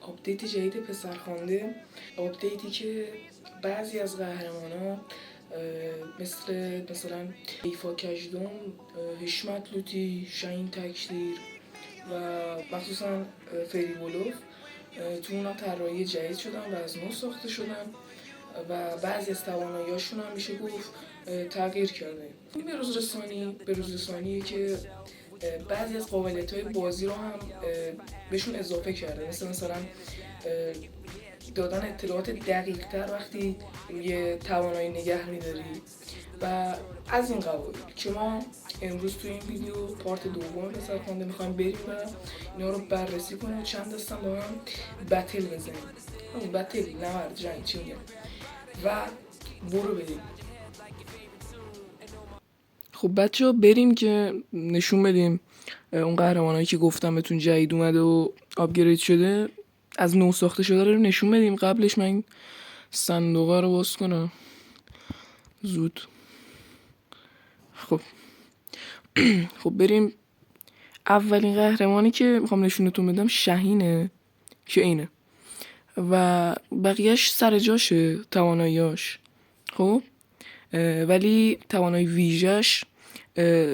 آپدیت جدید پسرخوانده، آپدیتی که بعضی از قهرمانا مثلا ایفا کژدم، حشمت لوتی، شاهین تکدیر و مخصوصا فریبولوف تو اونا طراحی جدید شدن و از نو ساخته شدن و بعضی از توانایی‌هاشون هم میشه گفت تغییر کرده. این بروز رسانیه که بعضی از قابلیت‌های بازی رو هم بهشون اضافه کرده، مثلا دادن اطلاعات دقیق‌تر وقتی روی توانایی نگه می‌داری و از این قبول که ما امروز تو این ویدیو پارت دوم پسرخوانده میخوایم بریم و اینا رو بررسی کنیم و چند دستم با هم بتل بزنیم. بتل نبرد جنگ چی میگم و برو بریم. خب بچه ها بریم که نشون بدیم اون قهرمانایی که گفتم بهتون جدید اومده و آپگرید شده، از نو ساخته شده رو نشون بدیم. قبلش من صندوقه رو باز کنم زود. خب بریم. اولین قهرمانی که میخوام نشونتون بدم شاهینه که اینه و بقیهش سر جاشه تواناییاش. خب ولی توانایی ویژش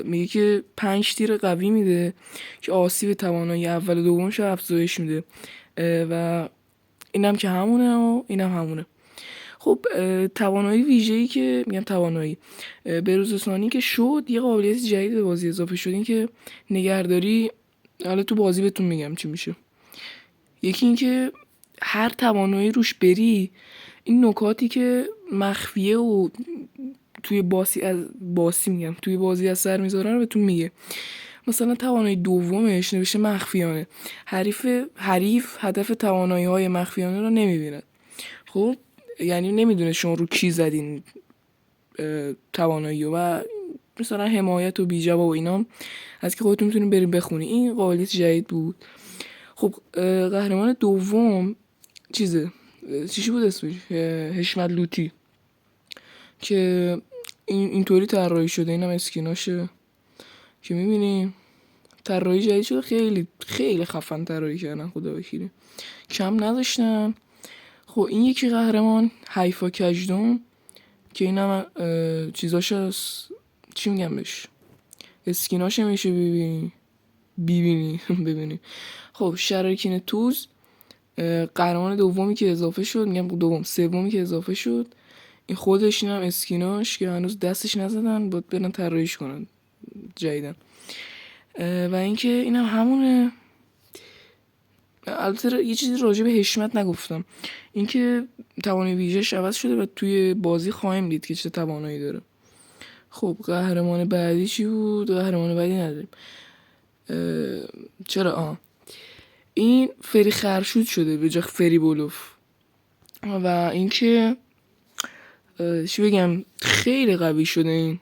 میگه که 5 تیر قوی میده که آسیب توانایی اول و دومش رو افزایش میده و اینم که همونه و اینم همونه. خب توانایی ویژه‌ای که میگم توانایی بروزرسانی که شد، یه قابلیت جدید به بازی اضافه شد، این که نگهداری. حالا تو بازی بهتون میگم چی میشه. یکی این که هر توانایی روش بری، این نکاتی که مخفیه و توی بازی از سر میذارن رو بهتون میگه. مثلا توانایی دومش نوشته مخفیانه. حریف هدف توانایی های مخفیانه رو نمیبیند. خب یعنی نمیدونه شما رو کی زدین توانایی و مثلا حمایت و بیجبا و اینا از که خودتون میتونین بریم بخونی. این قابلیت جدید بود. خب قهرمان دوم چیشی بود اسمش؟ حشمت لوتی که اینطوری طراحی شده. اینم اسکیناشه که میبینیم طراحی جدید شده. خیلی خیلی خفن طراحی کردن، خدا وکیلی کم نداشتن. خب این یکی قهرمان حیفا کژدم که اینم چیزاش هست، چی میگم بهش، اسکیناشه میشه ببینی. خب شراکین توز قهرمان دومی که اضافه شد، میگم سومی که اضافه شد. این خودش، اینم اسکیناش که هنوز دستش نزدن، باید برن طراحیش کنن جدیدن. و اینکه اینم همونه. البته یه چیزی راجع به حشمت نگفتم، اینکه توانایی ویژه‌اش عوض شده و توی بازی خواهیم دید که چه توانایی داره. خب قهرمان بعدی چی بود؟ قهرمان بعدی نداریم. چرا این فری خرشود شده به جای فری بولوف و اینکه چی بگم، خیلی قوی شده. این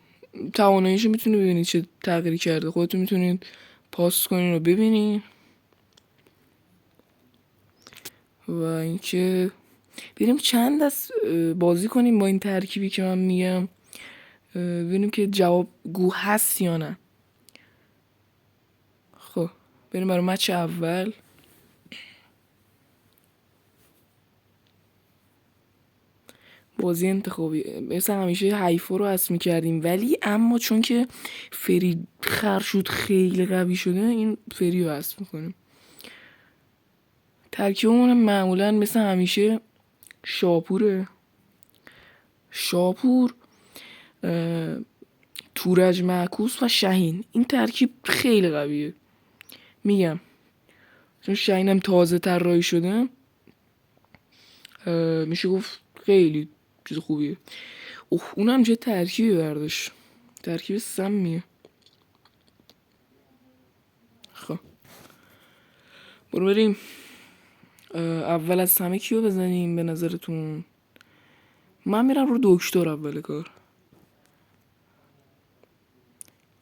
تواناییشو میتونی ببینید چه تغییری کرده، خودتون میتونید پاس کنین رو ببینید. و اینکه بریم چند دست بازی کنیم با این ترکیبی که من میگم، ببینیم که جواب گو هست یا نه. خب بریم برای مچ اول. بازی انتخابی مثلا همیشه حیفا رو حذف می‌کردیم، ولی اما چون که فری خرشود خیلی قوی شده، این فری رو حذف می‌کنیم. ترکیبمون معمولا مثل همیشه شاپور، تورج معکوس و شاهین. این ترکیب خیلی قویه، میگم چون شاهینم تازه طراحی شده، میشه گفت خیلی چیز خوبیه. اونم چه ترکیبی برداشت، ترکیب سمیه. خب برو بریم. اول از همه کیو بزنیم به نظرتون؟ من میرم رو دکتر اول کار.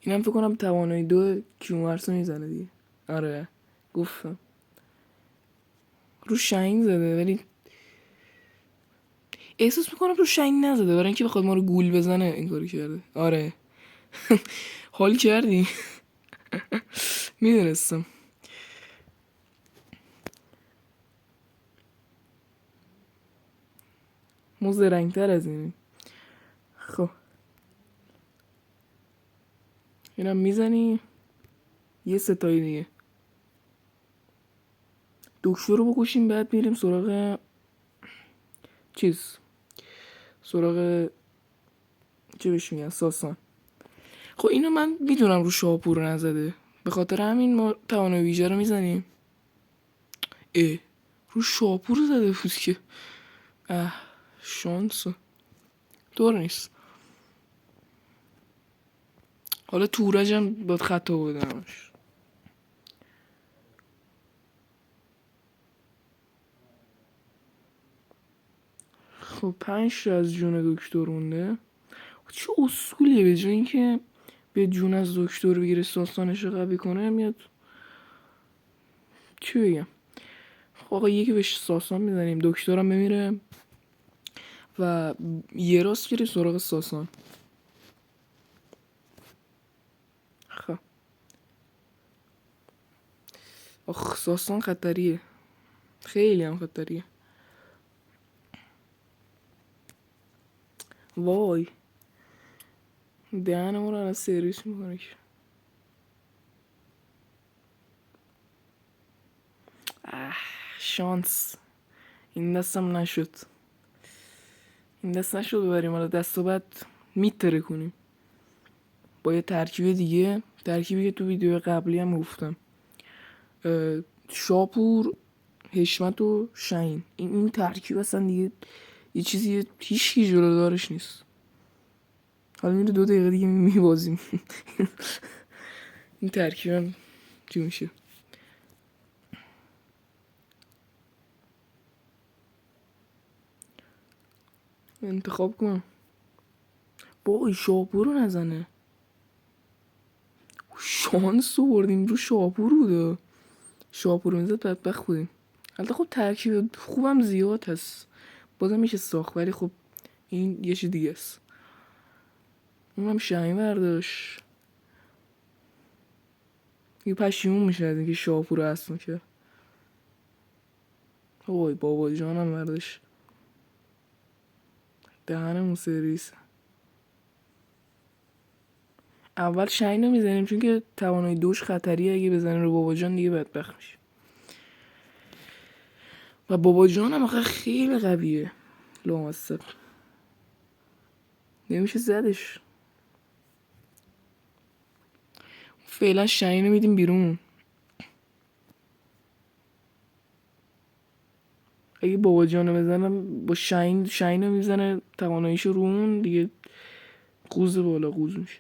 اینم فکر کنم توانایی 2 کیومرسو میزنه دیگه. آره گفتم رو شاهین زده، ولی احساس میکنم رو شاهین نزده برای اینکه بخواد ما رو گول بزنه این کارو کرده. آره حال کردی میدونستم. ما زرنگتر از اینیم. خب اینم میزنی، یه ستایی دیگه دکتر رو بکشیم، بعد میریم سراغ سراغ چه بهش میگن، ساسان. خب اینو من میدونم رو شاپور نزده، به خاطر همین ما توانای ویژه رو میزنیم. رو شاپور زده بود که شانس طور نیست. حالا تورج هم باید خطا بودنش. خب 5 از جون دکتر مونده. چه اصولیه، به جای اینکه به جون از دکتر بگیره ساسانش رو قوی کنه، میاد چی بگم. خب آقا یکی بهش ساسان میزنیم، دکترم بمیره و یه راست گیری سراغ ساسان. خب ساسان خطریه، خیلی هم خطریه. وای دهنمون رو الان سرویس میکنه که شانس. این دستم نشد، این دست نشد ببریم. حالا دست بعد میتره کنیم با یه ترکیب دیگه، ترکیبی که تو ویدیو قبلی هم گفتم. شاپور، حشمت و شاهین. این ترکیب اصلا دیگه یه چیزی هیچ کی جلو دارش نیست. حالا میره 2 دقیقه دیگه میبازیم. این ترکیب هم چی میشه. انتخاب کنم با شاپور رو نزنه. شانس رو بردیم رو شاپور بوده، شاپور رو میزد بدبخت بودیم. البته خب ترکیب خوبم زیاد هست، بازم میشه ساخت، ولی خب این یه چی دیگه است. اونم شاهین برداشت، یه پشیمون میشه از اینکه شاپور رو اصلا که وای بابا جانم برداشت. دهنمون سرویس. اول شاهین رو میزنیم چون که توانایی دوش خطریه، اگه بزنه رو بابا جان دیگه بدبخت میشه. و بابا جان هم آخه خیلی قویه، لامصب نمیشه زدش. فعلا شاهین رو میدیم بیرون. اگه بابا جانو بزنم با شاهین رو میزنه، تواناییشو رو اون دیگه قوز بالا قوز میشه.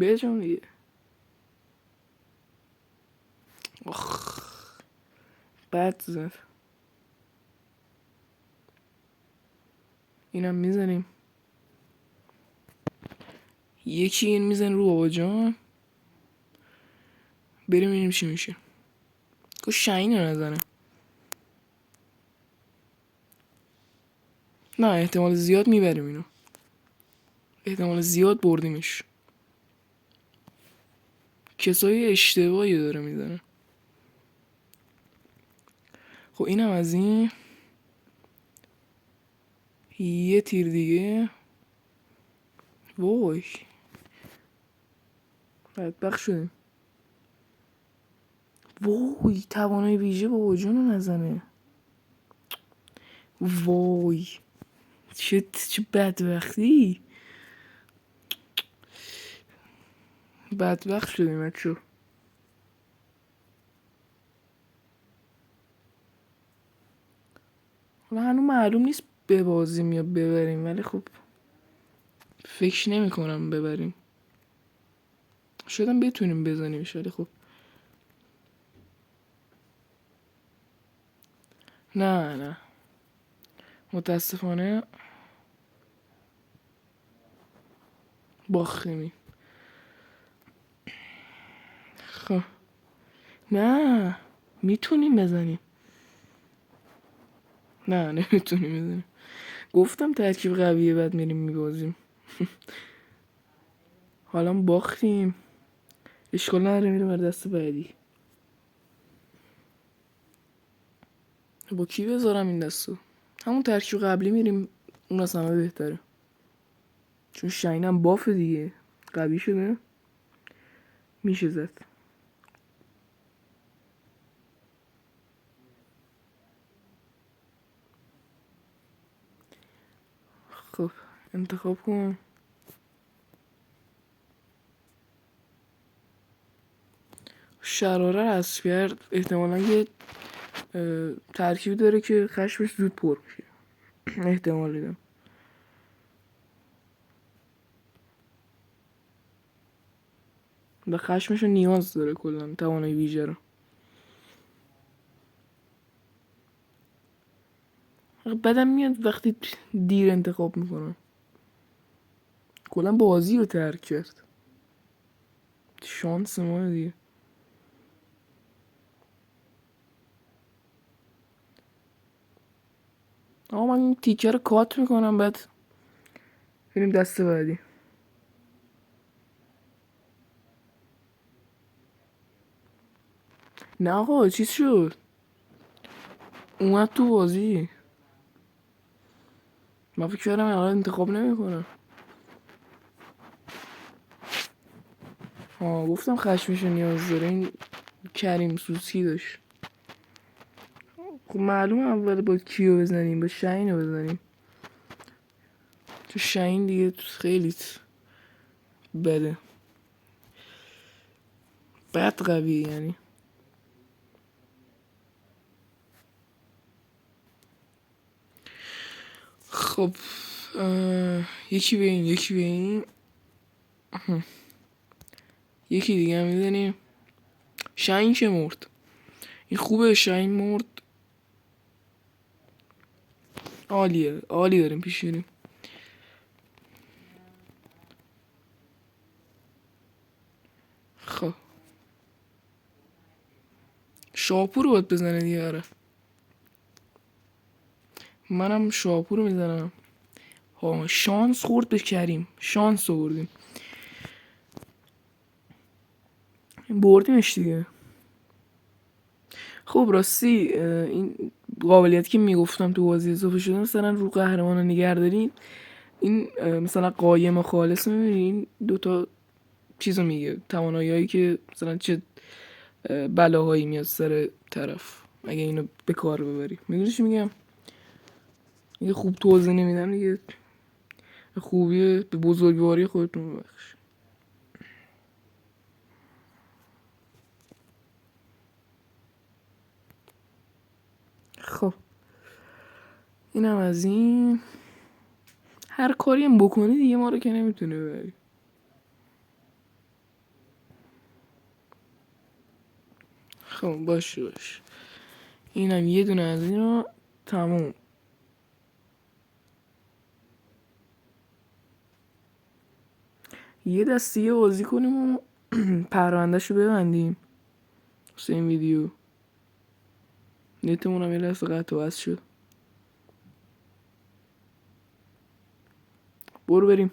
بجام دیگه. بد زد. اینم میزنیم، یکی این میزن رو بابا جان، بریم ببینیم چی میشه. که شاهین رو نزنه. نه احتمال زیاد میبریم اینو، احتمال زیاد بردیمش. کسای اشتباهی داره میزنه. خب اینم از این. یه تیر دیگه. وای بدبخت شدیم. وای توانای ویژه بابا جون رو نزنه. وای چه بدبختی. بدبخت شدیم بچه. حالا هنوز معلوم نیست ببازیم یا ببریم، ولی خب فکر نمی کنم ببریم. شاید هم بتونیم بزنیمش، ولی خب نه متاسفانه باختیم. خب نه میتونیم بزنیم. نه نمیتونیم بزنیم. گفتم ترکیب قویه بعد میریم میبازیم. حالا باختیم، اشکال نداره، میریم بر دست بعدی. با کی بذارم این دستو؟ همون ترکیب قبلی میریم، اون از همه بهتره، چون شاینم بافه دیگه، قوی شده، میشه زد. خب انتخاب کن. شراره حذف کرد، احتمالا یه ترکیبی داره که خشمش زود پر میشه. احتمال دیدم. و خشمشو نیاز داره کلا، توانایی ویژه رو. بدم میاد وقتی دیر انتخاب میکنم. کلا بازی رو ترک کرد. شانس ما دیگه. آقا من این تیکه رو کات میکنم، بعد بریم دست بعدی. نه آقا چیز شد، اومد تو بازی. من فکر کردم الان انتخاب نمیکنم. گفتم خشمشو نیاز داره. این کریم سوسکی داشت. خب معلومه اول با کیو بزنیم، با شاهین رو بزنیم. تو شاهین دیگه خیلی بده، بد قویه یعنی. خب یکی به این، یکی به این، یکی دیگه هم میزنیم. شاهین که مرد. این خوبه، شاهین مرد. عالیه، عالی داریم پیش میریم. خب شاپور رو باید بزنه دیگه. آره منم شاپور رو میزنم. شانس خورد به کریم، شانس آوردیم، بردیمش دیگه. خب راستی این قابلیتی که میگفتم تو بازی اضافه شده، مثلا رو قهرمان نگهداری، این مثلا قایم و خالص، میبینین دوتا چیزو میگه، توانایی که مثلا چه بلاهایی میاد سر طرف اگه اینو به کار ببری. میدونی چی میگم؟ یه خوب توضیح نمیدم دیگه، خوبیه به بزرگواری خودتون ببخش. خب اینم از این. هر کاری هم بکنی دیگه ما رو که نمیتونه ببری. خب باشه. اینم یه دونه از این رو. تموم. یه دستی بازی کنیم و پروندهشو ببندیم واسه این ویدیو. نتمون هم یه لحظه قطع و وصل شد. برو بریم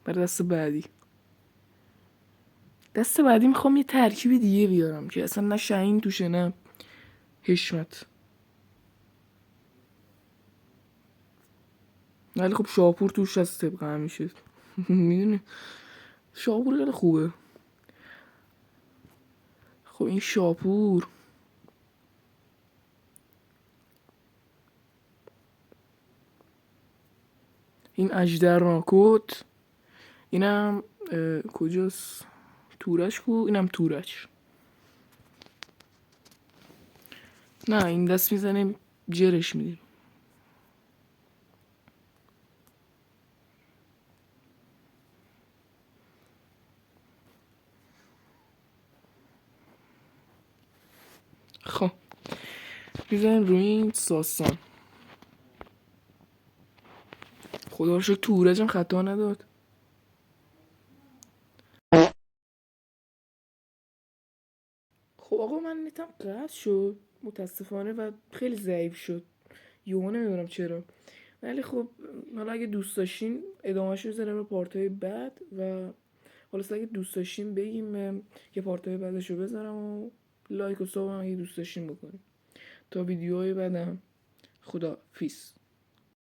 برای دست بعدی. دست بعدی میخوام یه ترکیب دیگه بیارم که اصلا نه شاهین توشه نه حشمت، ولی خب شاپور توش هست طبق همیشه. میدونی شاپور خیلی خوبه. خب این شاپور، این اژدر ناکوت، اینم کجاست؟ تورش کو؟ اینم تورش. نه این دست میزنیم جرش میدیم. خب میزنیم روی این ساسان. خدا رو شکر تورجم خطا نداد. خب آقا من نتم قطع شد متاسفانه و خیلی ضعیف شد یهو، نمیدونم چرا. ولی خب حالا اگه دوست داشتین ادامهش رو بذارم رو پارتای بعد، و حالا اگه دوست داشتین بگیم که پارتای بعدش رو بذارم، و لایک و ساب هم اگه دوست داشتین بکنیم. تا ویدیوهای بعدم خدا فیس.